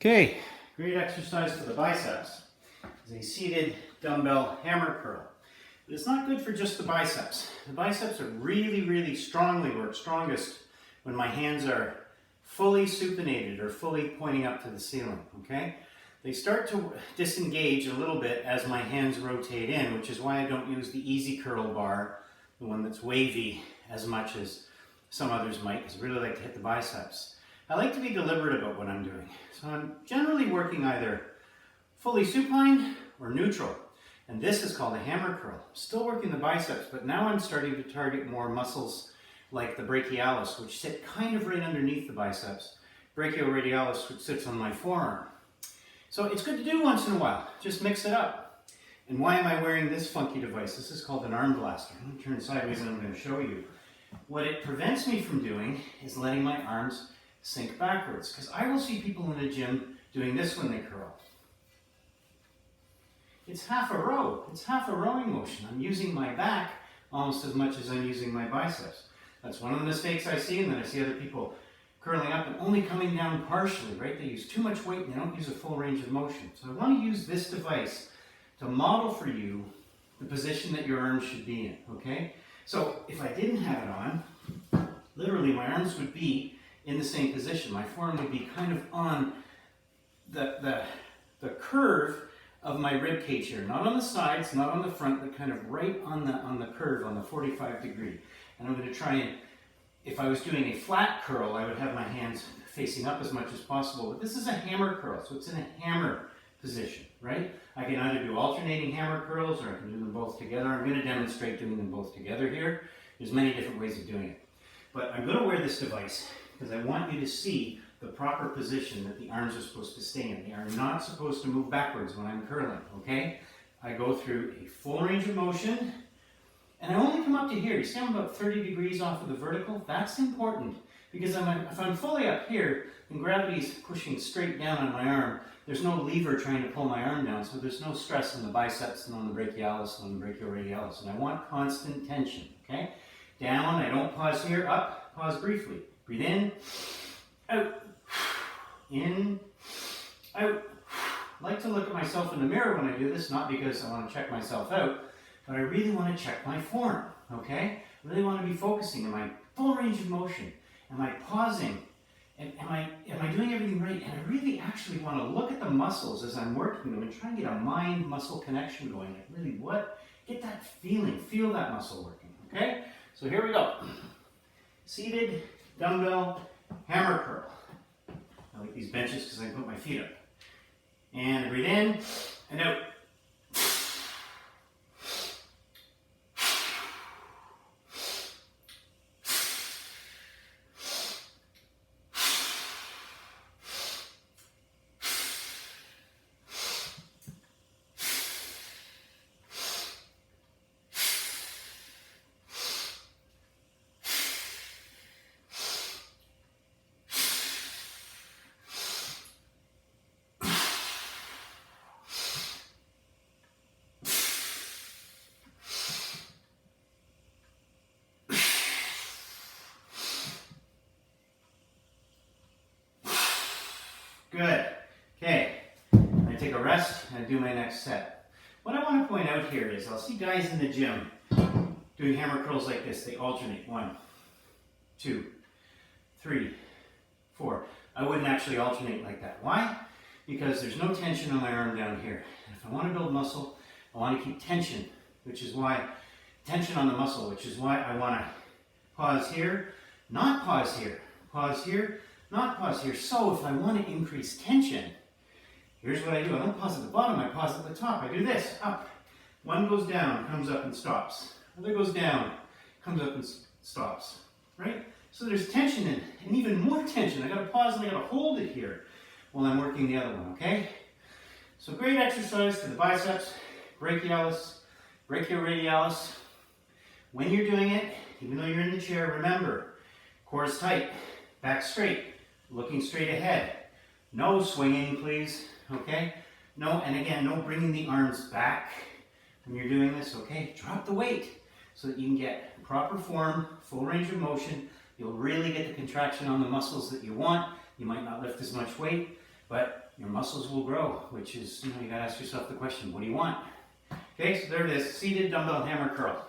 Okay, great exercise for the biceps is a seated dumbbell hammer curl. But it's not good for just the biceps. The biceps are really strongly work strongest when my hands are fully supinated or fully pointing up to the ceiling, okay? They start to disengage a little bit as my hands rotate in, which is why I don't use the easy curl bar, the one that's wavy, as much as some others might, because I really like to hit the biceps. I like to be deliberate about what I'm doing. So I'm generally working either fully supine or neutral. And this is called a hammer curl. Still working the biceps, but now I'm starting to target more muscles like the brachialis, which sit kind of right underneath the biceps. Brachioradialis, which sits on my forearm. So it's good to do once in a while. Just mix it up. And why am I wearing this funky device? This is called an arm blaster. I'm going to turn sideways and I'm going to show you. What it prevents me from doing is letting my arms sink backwards, because I will see people in a gym doing this when they curl. It's half a row. It's half a rowing motion. I'm using my back almost as much as I'm using my biceps. That's one of the mistakes I see, and then I see other people curling up and only coming down partially, right? They use too much weight and they don't use a full range of motion. So I want to use this device to model for you the position that your arms should be in, okay? So if I didn't have it on, literally my arms would be in the same position. My forearm would be kind of on the curve of my rib cage here. Not on the sides, not on the front, but kind of right on the curve, on the 45 degree. And I'm going to try and, if I was doing a flat curl, I would have my hands facing up as much as possible. But this is a hammer curl, so it's in a hammer position, right? I can either do alternating hammer curls or I can do them both together. I'm going to demonstrate doing them both together here. There's many different ways of doing it. But I'm going to wear this device because I want you to see the proper position that the arms are supposed to stay in. They are not supposed to move backwards when I'm curling, okay? I go through a full range of motion, and I only come up to here. You see I'm about 30 degrees off of the vertical? That's important, because if I'm fully up here, and gravity's pushing straight down on my arm, there's no lever trying to pull my arm down, so there's no stress on the biceps and on the brachialis and on the brachioradialis, and I want constant tension, okay? Down, I don't pause here, up, pause briefly. Breathe in, out, in, out. I like to look at myself in the mirror when I do this, not because I want to check myself out, but I really want to check my form, okay? I really want to be focusing on my full range of motion. Am I pausing? Am I doing everything right? And I really actually want to look at the muscles as I'm working them and try and get a mind-muscle connection going. Like really get that feeling, feel that muscle working, okay? So here we go. Seated dumbbell hammer curl. I like these benches because I can put my feet up. And breathe in and out. Good. Okay. I take a rest and I do my next set. What I want to point out here is I'll see guys in the gym doing hammer curls like this. They alternate. 1, 2, 3, 4. I wouldn't actually alternate like that. Why? Because there's no tension on my arm down here. And if I want to build muscle, I want to keep tension, tension on the muscle, which is why I want to pause here, not pause here, pause here, not pause here. So if I want to increase tension, here's what I do. I don't pause at the bottom, I pause at the top. I do this, up. One goes down, comes up and stops. Other goes down, comes up and stops, right? So there's tension in it, and even more tension. I gotta pause and I gotta hold it here while I'm working the other one, okay? So great exercise for the biceps, brachialis, brachioradialis. When you're doing it, even though you're in the chair, remember, core is tight, back straight, looking straight ahead. No swinging, please, okay? No, and again, no bringing the arms back when you're doing this, okay? Drop the weight so that you can get proper form, full range of motion. You'll really get the contraction on the muscles that you want. You might not lift as much weight, but your muscles will grow, which is, you gotta ask yourself the question, what do you want? Okay, so there it is, seated dumbbell hammer curl.